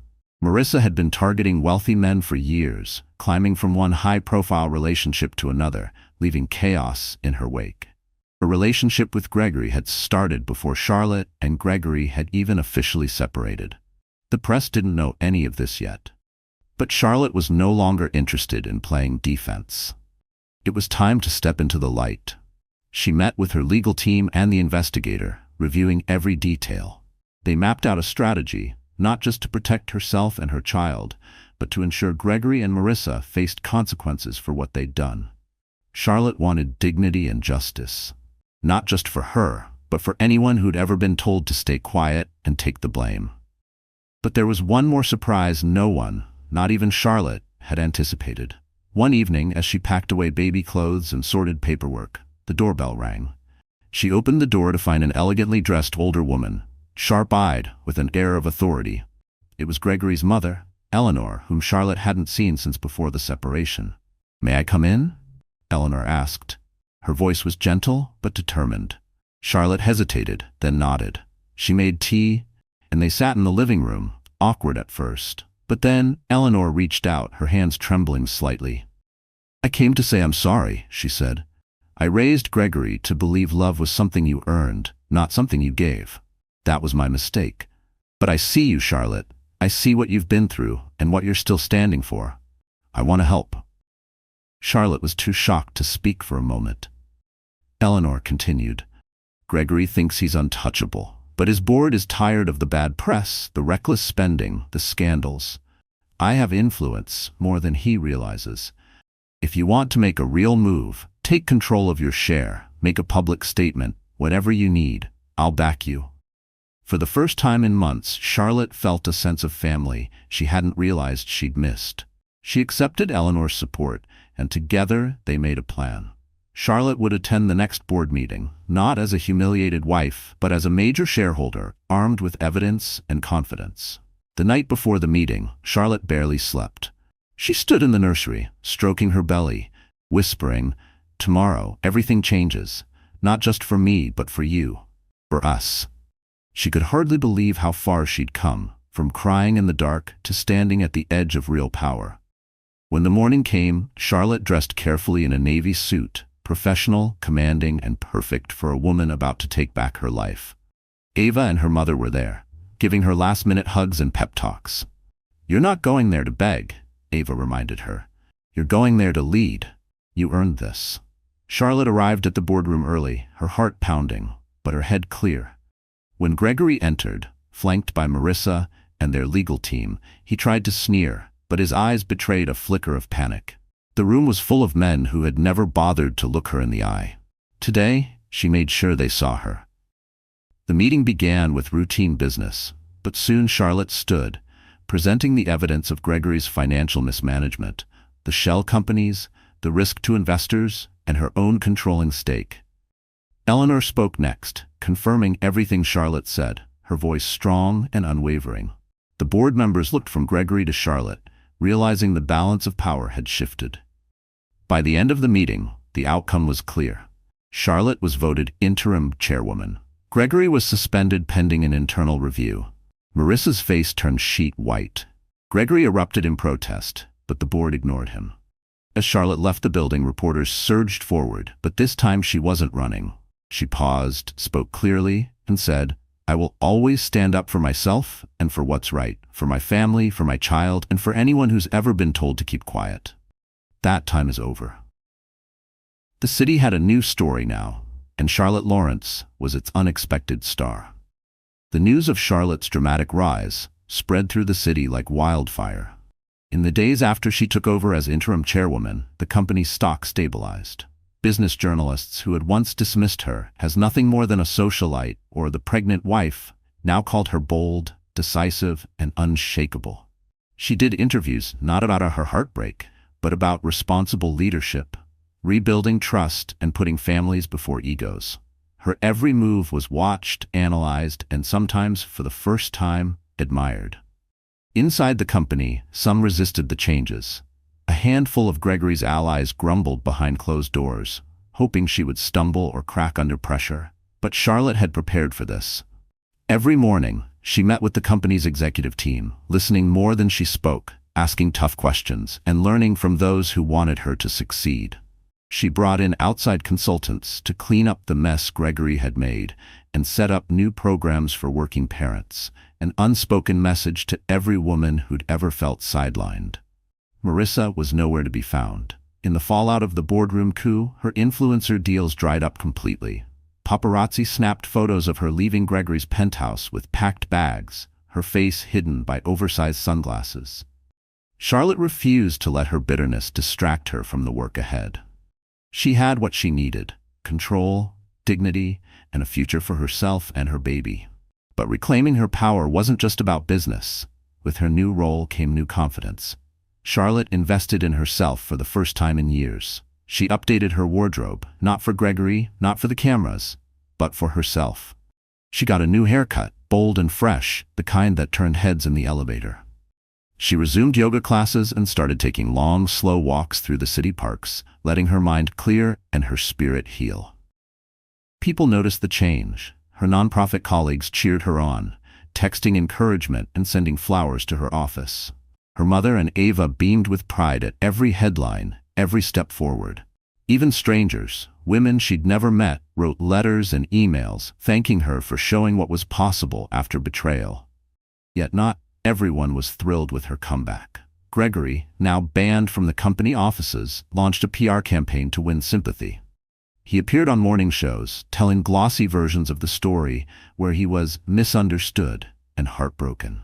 Marissa had been targeting wealthy men for years, climbing from one high-profile relationship to another, leaving chaos in her wake. Her relationship with Gregory had started before Charlotte and Gregory had even officially separated. The press didn't know any of this yet. But Charlotte was no longer interested in playing defense. It was time to step into the light. She met with her legal team and the investigator, reviewing every detail. They mapped out a strategy, not just to protect herself and her child, but to ensure Gregory and Marissa faced consequences for what they'd done. Charlotte wanted dignity and justice, not just for her, but for anyone who'd ever been told to stay quiet and take the blame. But there was one more surprise no one, not even Charlotte, had anticipated. One evening, as she packed away baby clothes and sorted paperwork, the doorbell rang. She opened the door to find an elegantly dressed older woman, sharp-eyed, with an air of authority. It was Gregory's mother, Eleanor, whom Charlotte hadn't seen since before the separation. "May I come in?" Eleanor asked. Her voice was gentle but determined. Charlotte hesitated, then nodded. She made tea, and they sat in the living room, awkward at first. But then Eleanor reached out, her hands trembling slightly. "I came to say I'm sorry," she said. "I raised Gregory to believe love was something you earned, not something you gave. That was my mistake. But I see you, Charlotte. I see what you've been through and what you're still standing for. I want to help." Charlotte was too shocked to speak for a moment. Eleanor continued, "Gregory thinks he's untouchable, but his board is tired of the bad press, the reckless spending, the scandals. I have influence more than he realizes. If you want to make a real move, take control of your share, make a public statement, whatever you need, I'll back you." For the first time in months, Charlotte felt a sense of family she hadn't realized she'd missed. She accepted Eleanor's support, and together they made a plan. Charlotte would attend the next board meeting, not as a humiliated wife, but as a major shareholder, armed with evidence and confidence. The night before the meeting, Charlotte barely slept. She stood in the nursery, stroking her belly, whispering, "Tomorrow, everything changes. Not just for me, but for you. For us." She could hardly believe how far she'd come, from crying in the dark to standing at the edge of real power. When the morning came, Charlotte dressed carefully in a navy suit, professional, commanding, and perfect for a woman about to take back her life. Ava and her mother were there, giving her last-minute hugs and pep talks. "You're not going there to beg," Ava reminded her. "You're going there to lead. You earned this." Charlotte arrived at the boardroom early, her heart pounding, but her head clear. When Gregory entered, flanked by Marissa and their legal team, he tried to sneer, but his eyes betrayed a flicker of panic. The room was full of men who had never bothered to look her in the eye. Today, she made sure they saw her. The meeting began with routine business, but soon Charlotte stood, presenting the evidence of Gregory's financial mismanagement, the shell companies, the risk to investors, and her own controlling stake. Eleanor spoke next, confirming everything Charlotte said, her voice strong and unwavering. The board members looked from Gregory to Charlotte, realizing the balance of power had shifted. By the end of the meeting, the outcome was clear. Charlotte was voted interim chairwoman. Gregory was suspended pending an internal review. Marissa's face turned sheet white. Gregory erupted in protest, but the board ignored him. As Charlotte left the building, reporters surged forward, but this time she wasn't running. She paused, spoke clearly, and said, "I will always stand up for myself and for what's right, for my family, for my child, and for anyone who's ever been told to keep quiet. That time is over." The city had a new story now, and Charlotte Lawrence was its unexpected star. The news of Charlotte's dramatic rise spread through the city like wildfire. In the days after she took over as interim chairwoman, the company's stock stabilized. Business journalists who had once dismissed her as nothing more than a socialite or the pregnant wife now called her bold, decisive, and unshakable. She did interviews not about her heartbreak, but about responsible leadership, rebuilding trust, and putting families before egos. Her every move was watched, analyzed, and sometimes, for the first time, admired. Inside the company, some resisted the changes. A handful of Gregory's allies grumbled behind closed doors, hoping she would stumble or crack under pressure. But Charlotte had prepared for this. Every morning, she met with the company's executive team, listening more than she spoke, asking tough questions, and learning from those who wanted her to succeed. She brought in outside consultants to clean up the mess Gregory had made and set up new programs for working parents, an unspoken message to every woman who'd ever felt sidelined. Marissa was nowhere to be found. In the fallout of the boardroom coup, her influencer deals dried up completely. Paparazzi snapped photos of her leaving Gregory's penthouse with packed bags, her face hidden by oversized sunglasses. Charlotte refused to let her bitterness distract her from the work ahead. She had what she needed: control, dignity, and a future for herself and her baby. But reclaiming her power wasn't just about business. With her new role came new confidence. Charlotte invested in herself for the first time in years. She updated her wardrobe, not for Gregory, not for the cameras, but for herself. She got a new haircut, bold and fresh, the kind that turned heads in the elevator. She resumed yoga classes and started taking long, slow walks through the city parks, letting her mind clear and her spirit heal. People noticed the change. Her nonprofit colleagues cheered her on, texting encouragement and sending flowers to her office. Her mother and Ava beamed with pride at every headline, every step forward. Even strangers, women she'd never met, wrote letters and emails thanking her for showing what was possible after betrayal. Yet not everyone was thrilled with her comeback. Gregory, now banned from the company offices, launched a PR campaign to win sympathy. He appeared on morning shows, telling glossy versions of the story where he was misunderstood and heartbroken.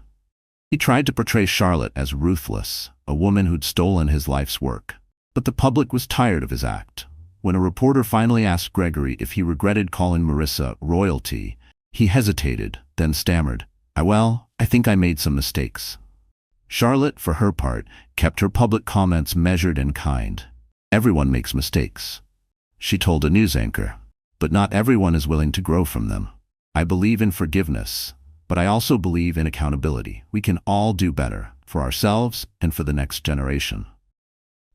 He tried to portray Charlotte as ruthless, a woman who'd stolen his life's work. But the public was tired of his act. When a reporter finally asked Gregory if he regretted calling Marissa royalty, he hesitated, then stammered, I think I made some mistakes. Charlotte, for her part, kept her public comments measured and kind. Everyone makes mistakes, she told a news anchor, but not everyone is willing to grow from them. I believe in forgiveness, but I also believe in accountability. We can all do better, for ourselves and for the next generation.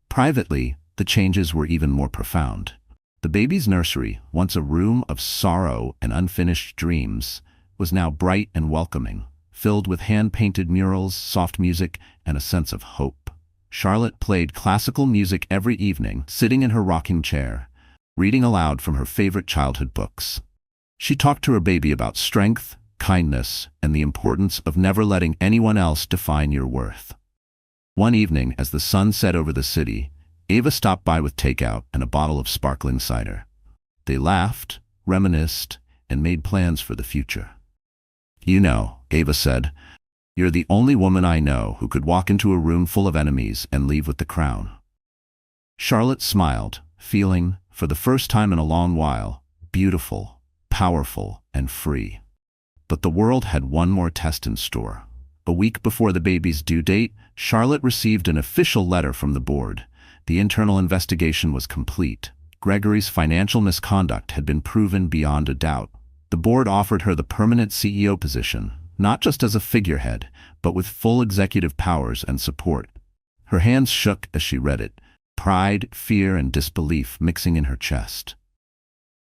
Privately, the changes were even more profound. The baby's nursery, once a room of sorrow and unfinished dreams, was now bright and welcoming, filled with hand-painted murals, soft music, and a sense of hope. Charlotte played classical music every evening, sitting in her rocking chair, reading aloud from her favorite childhood books. She talked to her baby about strength, kindness, and the importance of never letting anyone else define your worth. One evening, as the sun set over the city, Ava stopped by with takeout and a bottle of sparkling cider. They laughed, reminisced, and made plans for the future. You know, Ava said, you're the only woman I know who could walk into a room full of enemies and leave with the crown. Charlotte smiled, feeling, for the first time in a long while, beautiful, powerful, and free. But the world had one more test in store. A week before the baby's due date, Charlotte received an official letter from the board. The internal investigation was complete. Gregory's financial misconduct had been proven beyond a doubt. The board offered her the permanent CEO position, not just as a figurehead, but with full executive powers and support. Her hands shook as she read it, pride, fear, and disbelief mixing in her chest.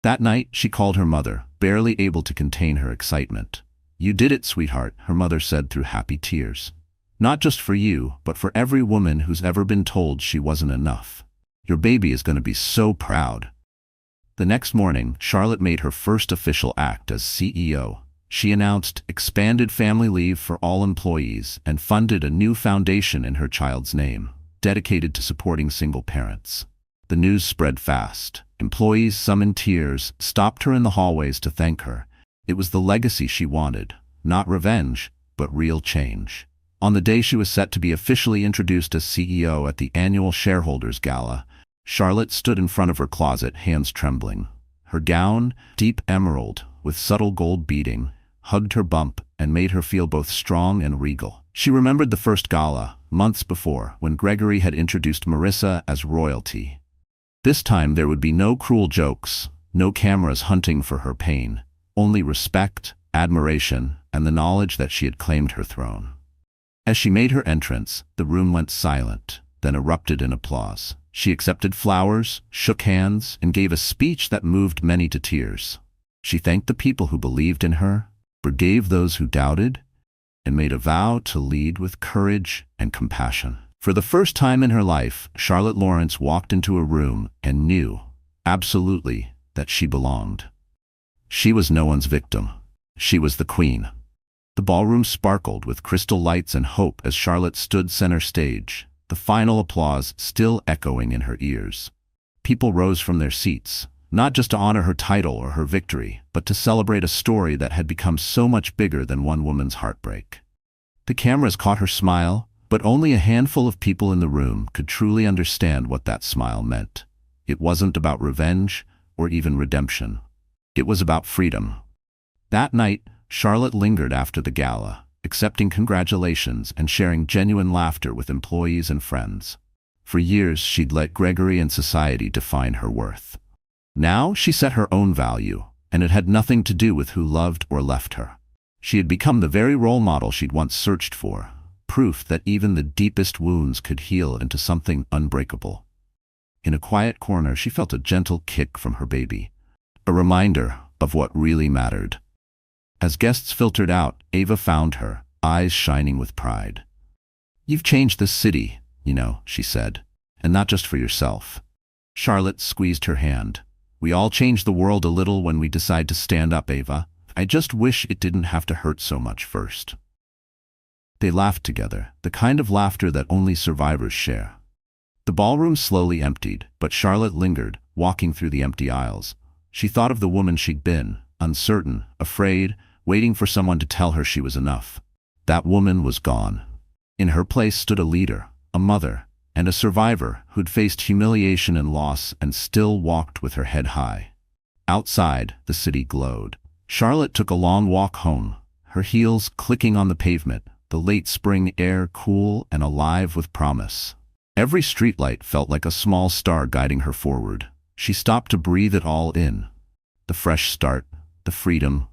That night, she called her mother, barely able to contain her excitement. You did it, sweetheart, her mother said through happy tears. Not just for you, but for every woman who's ever been told she wasn't enough. Your baby is going to be so proud. The next morning, Charlotte made her first official act as CEO. She announced expanded family leave for all employees and funded a new foundation in her child's name, dedicated to supporting single parents. The news spread fast. Employees, some in tears, stopped her in the hallways to thank her. It was the legacy she wanted, not revenge, but real change. On the day she was set to be officially introduced as CEO at the annual shareholders gala, Charlotte stood in front of her closet, hands trembling. Her gown, deep emerald, with subtle gold beading, hugged her bump and made her feel both strong and regal. She remembered the first gala, months before, when Gregory had introduced Marissa as royalty. This time there would be no cruel jokes, no cameras hunting for her pain. Only respect, admiration, and the knowledge that she had claimed her throne. As she made her entrance, the room went silent, then erupted in applause. She accepted flowers, shook hands, and gave a speech that moved many to tears. She thanked the people who believed in her, forgave those who doubted, and made a vow to lead with courage and compassion. For the first time in her life, Charlotte Lawrence walked into a room and knew, absolutely, that she belonged. She was no one's victim. She was the queen. The ballroom sparkled with crystal lights and hope as Charlotte stood center stage, the final applause still echoing in her ears. People rose from their seats, not just to honor her title or her victory, but to celebrate a story that had become so much bigger than one woman's heartbreak. The cameras caught her smile, but only a handful of people in the room could truly understand what that smile meant. It wasn't about revenge or even redemption. It was about freedom. That night, Charlotte lingered after the gala, accepting congratulations and sharing genuine laughter with employees and friends. For years, she'd let Gregory and society define her worth. Now, she set her own value, and it had nothing to do with who loved or left her. She had become the very role model she'd once searched for, proof that even the deepest wounds could heal into something unbreakable. In a quiet corner, she felt a gentle kick from her baby, a reminder of what really mattered. As guests filtered out, Ava found her, eyes shining with pride. "You've changed this city, she said. "And not just for yourself." Charlotte squeezed her hand. "We all change the world a little when we decide to stand up, Ava. I just wish it didn't have to hurt so much first." They laughed together, the kind of laughter that only survivors share. The ballroom slowly emptied, but Charlotte lingered, walking through the empty aisles. She thought of the woman she'd been, uncertain, afraid, waiting for someone to tell her she was enough. That woman was gone. In her place stood a leader, a mother, and a survivor who'd faced humiliation and loss and still walked with her head high. Outside, the city glowed. Charlotte took a long walk home, her heels clicking on the pavement, the late spring air cool and alive with promise. Every streetlight felt like a small star guiding her forward. She stopped to breathe it all in. The fresh start, the freedom,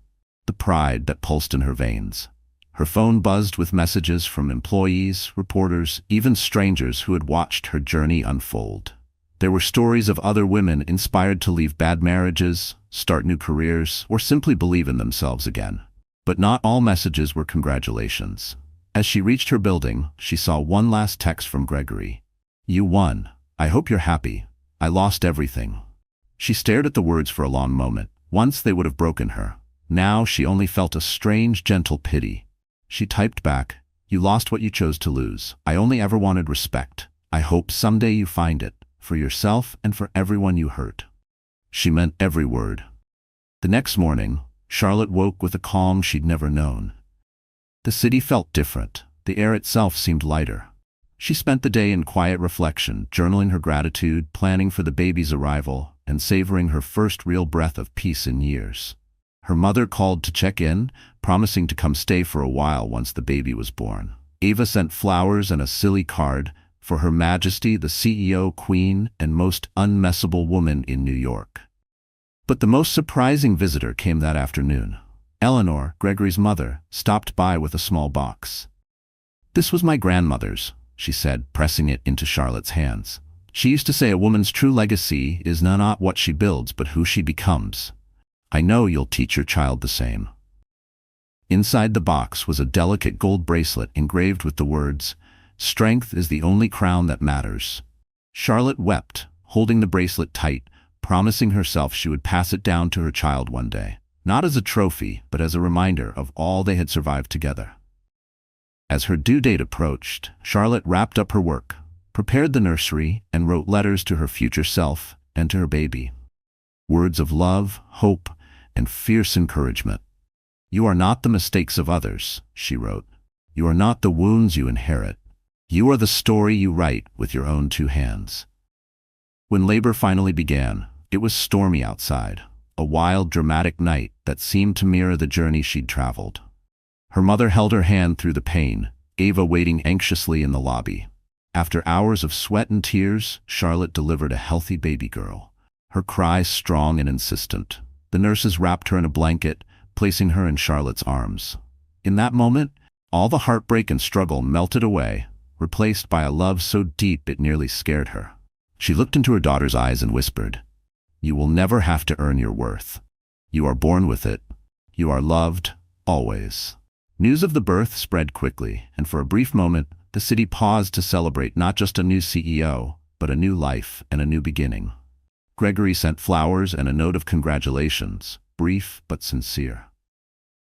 the pride that pulsed in her veins. Her phone buzzed with messages from employees, reporters, even strangers who had watched her journey unfold. There were stories of other women inspired to leave bad marriages, start new careers, or simply believe in themselves again. But not all messages were congratulations. As she reached her building, she saw one last text from Gregory. "You won. I hope you're happy. I lost everything." She stared at the words for a long moment. Once they would have broken her. Now she only felt a strange, gentle pity. She typed back, "You lost what you chose to lose. I only ever wanted respect. I hope someday you find it, for yourself and for everyone you hurt." She meant every word. The next morning, Charlotte woke with a calm she'd never known. The city felt different. The air itself seemed lighter. She spent the day in quiet reflection, journaling her gratitude, planning for the baby's arrival, and savoring her first real breath of peace in years. Her mother called to check in, promising to come stay for a while once the baby was born. Ava sent flowers and a silly card for Her Majesty the CEO, Queen, and most unmessable woman in New York. But the most surprising visitor came that afternoon. Eleanor, Gregory's mother, stopped by with a small box. "This was my grandmother's," she said, pressing it into Charlotte's hands. "She used to say a woman's true legacy is not what she builds, but who she becomes. I know you'll teach your child the same." Inside the box was a delicate gold bracelet engraved with the words, "Strength is the only crown that matters." Charlotte wept, holding the bracelet tight, promising herself she would pass it down to her child one day, not as a trophy, but as a reminder of all they had survived together. As her due date approached, Charlotte wrapped up her work, prepared the nursery, and wrote letters to her future self and to her baby. Words of love, hope, and fierce encouragement. "You are not the mistakes of others," she wrote. "You are not the wounds you inherit. You are the story you write with your own two hands." When labor finally began, it was stormy outside, a wild, dramatic night that seemed to mirror the journey she'd traveled. Her mother held her hand through the pain, Ava waiting anxiously in the lobby. After hours of sweat and tears, Charlotte delivered a healthy baby girl, her cries strong and insistent. The nurses wrapped her in a blanket, placing her in Charlotte's arms. In that moment, all the heartbreak and struggle melted away, replaced by a love so deep it nearly scared her. She looked into her daughter's eyes and whispered, "You will never have to earn your worth. You are born with it. You are loved, always." News of the birth spread quickly, and for a brief moment, the city paused to celebrate not just a new CEO, but a new life and a new beginning. Gregory sent flowers and a note of congratulations, brief but sincere.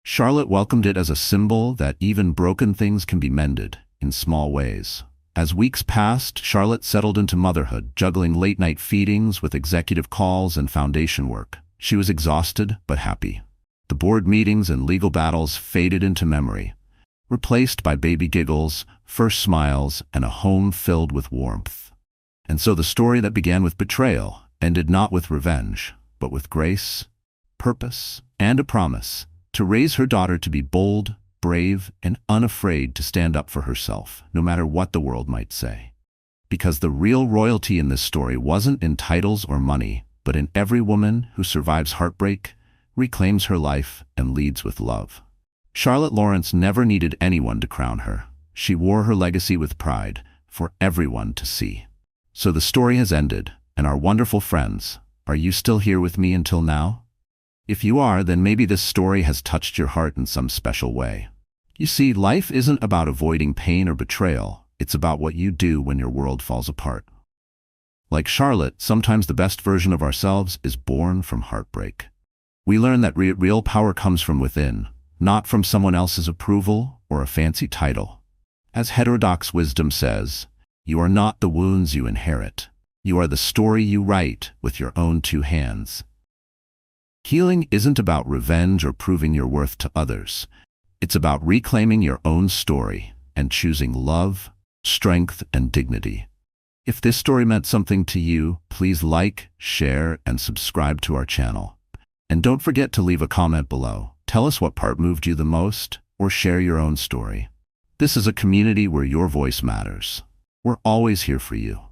Charlotte welcomed it as a symbol that even broken things can be mended, in small ways. As weeks passed, Charlotte settled into motherhood, juggling late-night feedings with executive calls and foundation work. She was exhausted but happy. The board meetings and legal battles faded into memory, replaced by baby giggles, first smiles, and a home filled with warmth. And so the story that began with betrayal ended not with revenge, but with grace, purpose, and a promise to raise her daughter to be bold, brave, and unafraid to stand up for herself, no matter what the world might say. Because the real royalty in this story wasn't in titles or money, but in every woman who survives heartbreak, reclaims her life, and leads with love. Charlotte Lawrence never needed anyone to crown her. She wore her legacy with pride, for everyone to see. So the story has ended, and our wonderful friends, are you still here with me until now? If you are, then maybe this story has touched your heart in some special way. You see, life isn't about avoiding pain or betrayal. It's about what you do when your world falls apart. Like Charlotte, sometimes the best version of ourselves is born from heartbreak. We learn that real power comes from within, not from someone else's approval or a fancy title. As heterodox wisdom says, you are not the wounds you inherit. You are the story you write with your own two hands. Healing isn't about revenge or proving your worth to others. It's about reclaiming your own story and choosing love, strength, and dignity. If this story meant something to you, please like, share, and subscribe to our channel. And don't forget to leave a comment below. Tell us what part moved you the most, or share your own story. This is a community where your voice matters. We're always here for you.